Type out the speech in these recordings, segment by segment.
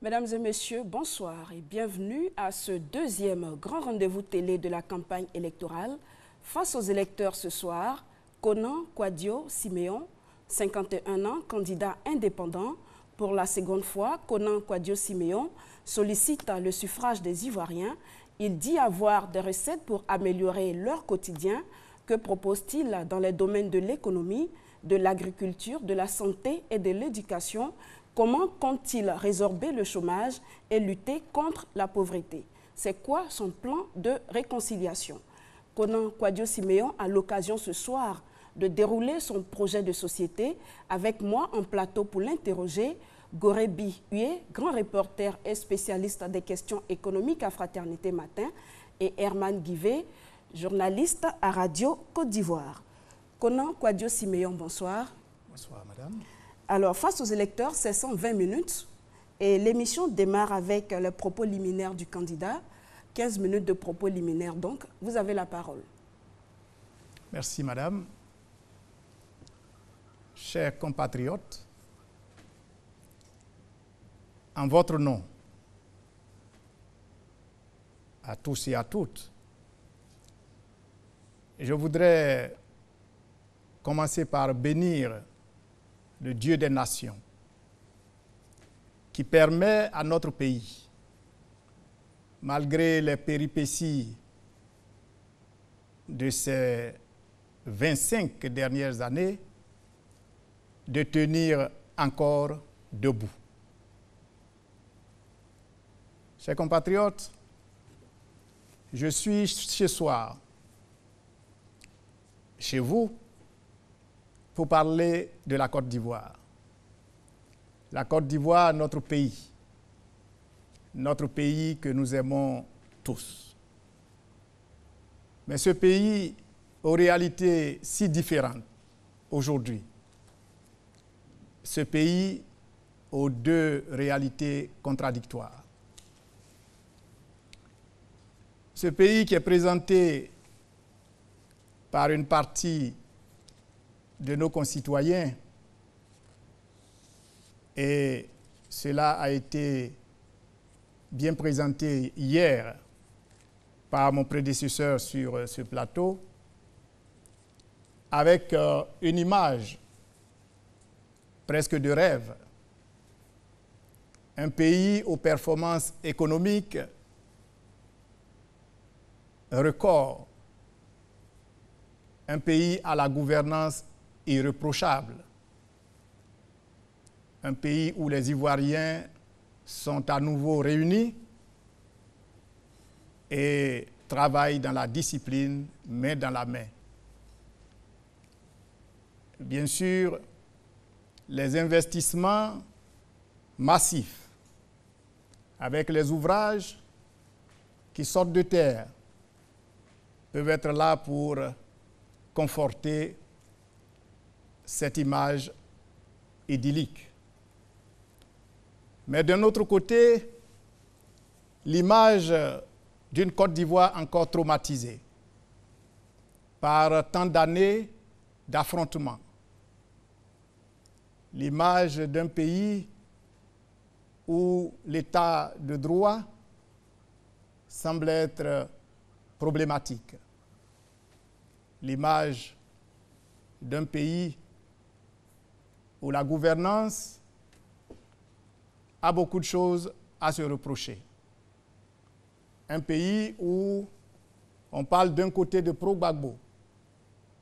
Mesdames et messieurs, bonsoir et bienvenue à ce deuxième grand rendez-vous télé de la campagne électorale. Face aux électeurs ce soir, Konan Kwadio Siméon, 51 ans, candidat indépendant. Pour la seconde fois, Konan Kwadio Siméon sollicite le suffrage des Ivoiriens. Il dit avoir des recettes pour améliorer leur quotidien. Que propose-t-il dans les domaines de l'économie, de l'agriculture, de la santé et de l'éducation? Comment compte-t-il résorber le chômage et lutter contre la pauvreté? C'est quoi son plan de réconciliation? Konan Kwadio Siméon a l'occasion ce soir de dérouler son projet de société. Avec moi en plateau pour l'interroger, Gorebi Huye, grand reporter et spécialiste des questions économiques à Fraternité Matin, et Herman Guivet, journaliste à Radio Côte d'Ivoire. Konan Kwadio Siméon, bonsoir. Bonsoir, madame. Alors, face aux électeurs, c'est 120 minutes et l'émission démarre avec le propos liminaire du candidat. 15 minutes de propos liminaire, donc vous avez la parole. Merci, madame. Chers compatriotes, en votre nom, à tous et à toutes, je voudrais commencer par bénir le Dieu des nations, qui permet à notre pays, malgré les péripéties de ces 25 dernières années, de tenir encore debout. Chers compatriotes, je suis ce soir chez vous pour parler de la Côte d'Ivoire. La Côte d'Ivoire, notre pays que nous aimons tous. Mais ce pays aux réalités si différentes aujourd'hui, ce pays aux deux réalités contradictoires. Ce pays qui est présenté par une partie de nos concitoyens, et cela a été bien présenté hier par mon prédécesseur sur ce plateau, avec une image presque de rêve. Un pays aux performances économiques records, un pays à la gouvernance irréprochable, un pays où les Ivoiriens sont à nouveau réunis et travaillent dans la discipline, main dans la main. Bien sûr, les investissements massifs avec les ouvrages qui sortent de terre peuvent être là pour conforter cette image idyllique. Mais d'un autre côté, l'image d'une Côte d'Ivoire encore traumatisée par tant d'années d'affrontements. L'image d'un pays où l'état de droit semble être problématique. L'image d'un pays où la gouvernance a beaucoup de choses à se reprocher. Un pays où on parle d'un côté de pro-Gbagbo,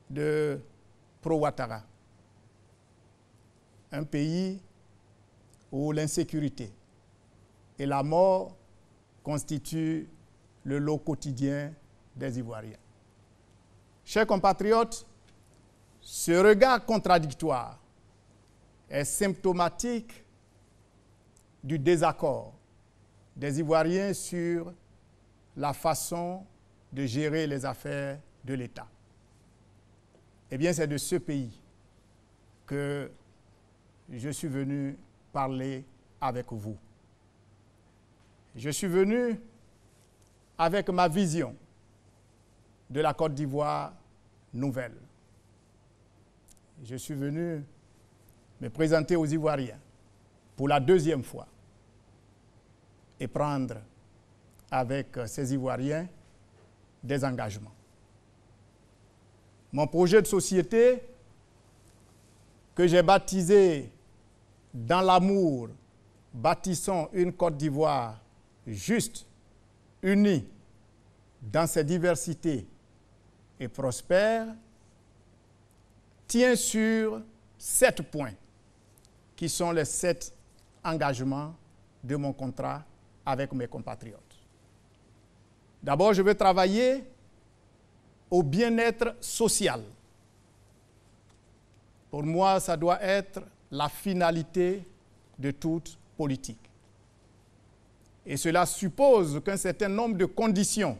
de pro-Ouattara. Un pays où l'insécurité et la mort constituent le lot quotidien des Ivoiriens. Chers compatriotes, ce regard contradictoire est symptomatique du désaccord des Ivoiriens sur la façon de gérer les affaires de l'État. Eh bien, c'est de ce pays que je suis venu parler avec vous. Je suis venu avec ma vision de la Côte d'Ivoire nouvelle. Je suis venu me présenter aux Ivoiriens pour la deuxième fois. et prendre avec ces Ivoiriens des engagements. Mon projet de société, que j'ai baptisé « Dans l'amour, bâtissons une Côte d'Ivoire juste, unie dans ses diversités et prospère », tient sur 7 points, qui sont les 7 engagements de mon contrat avec mes compatriotes. D'abord, je veux travailler au bien-être social. Pour moi, ça doit être la finalité de toute politique. Et cela suppose qu'un certain nombre de conditions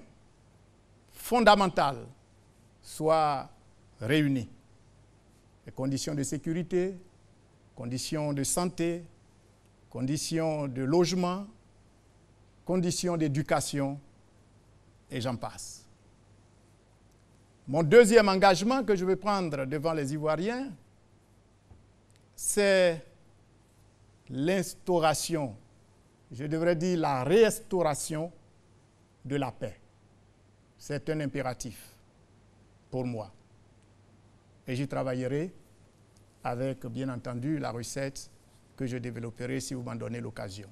fondamentales soient réunies. Les conditions de sécurité, conditions de santé, conditions de logement, conditions d'éducation, et j'en passe. Mon deuxième engagement que je vais prendre devant les Ivoiriens, c'est l'instauration, je devrais dire la restauration de la paix. C'est un impératif pour moi. Et j'y travaillerai avec, bien entendu, la recette que je développerai si vous m'en donnez l'occasion.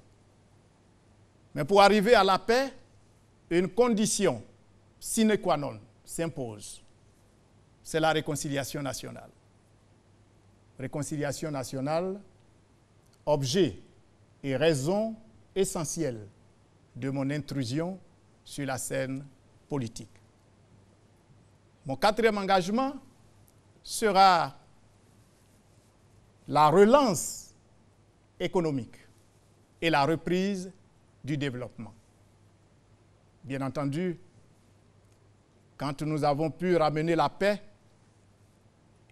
Mais pour arriver à la paix, une condition sine qua non s'impose. C'est la réconciliation nationale. Réconciliation nationale, objet et raison essentielle de mon intrusion sur la scène politique. Mon quatrième engagement sera la relance économique et la reprise du développement. Bien entendu, quand nous avons pu ramener la paix,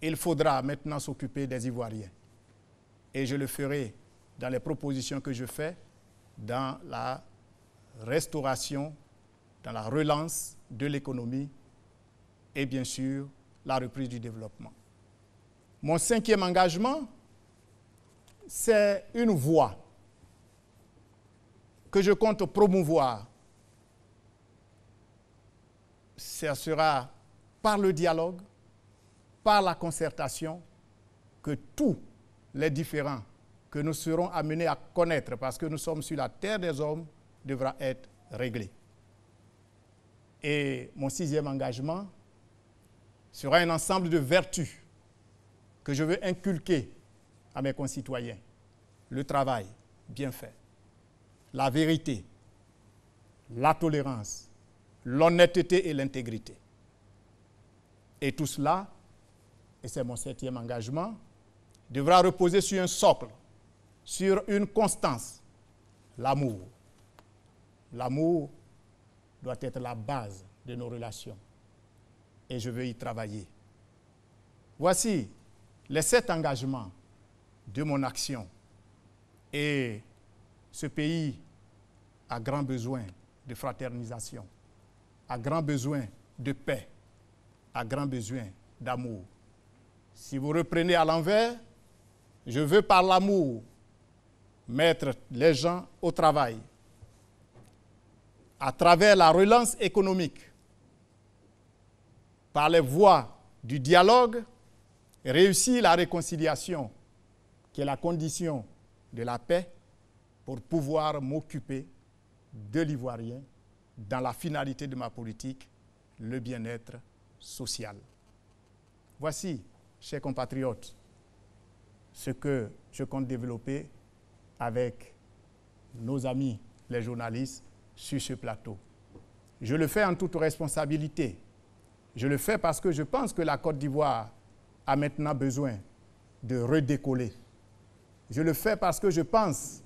il faudra maintenant s'occuper des Ivoiriens. Et je le ferai dans les propositions que je fais, dans la restauration, dans la relance de l'économie et bien sûr la reprise du développement. Mon cinquième engagement, c'est une voie que je compte promouvoir. Ce sera par le dialogue, par la concertation, que tous les différends que nous serons amenés à connaître, parce que nous sommes sur la terre des hommes, devra être réglés. Et mon sixième engagement sera un ensemble de vertus que je veux inculquer à mes concitoyens. Le travail bien fait, la vérité, la tolérance, l'honnêteté et l'intégrité. Et tout cela, et c'est mon septième engagement, devra reposer sur un socle, sur une constance, l'amour. L'amour doit être la base de nos relations. Et je veux y travailler. Voici les 7 engagements de mon action. Et ce pays a grand besoin de fraternisation, a grand besoin de paix, a grand besoin d'amour. Si vous reprenez à l'envers, je veux par l'amour mettre les gens au travail, à travers la relance économique, par les voies du dialogue, réussir la réconciliation, qui est la condition de la paix, pour pouvoir m'occuper de l'Ivoirien dans la finalité de ma politique, le bien-être social. Voici, chers compatriotes, ce que je compte développer avec nos amis, les journalistes, sur ce plateau. Je le fais en toute responsabilité. Je le fais parce que je pense que la Côte d'Ivoire a maintenant besoin de redécoller. Je le fais parce que je pense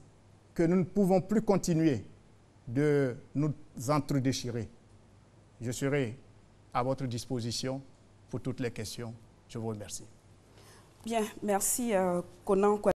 que nous ne pouvons plus continuer de nous entredéchirer. Je serai à votre disposition pour toutes les questions. Je vous remercie. Bien, merci Konan.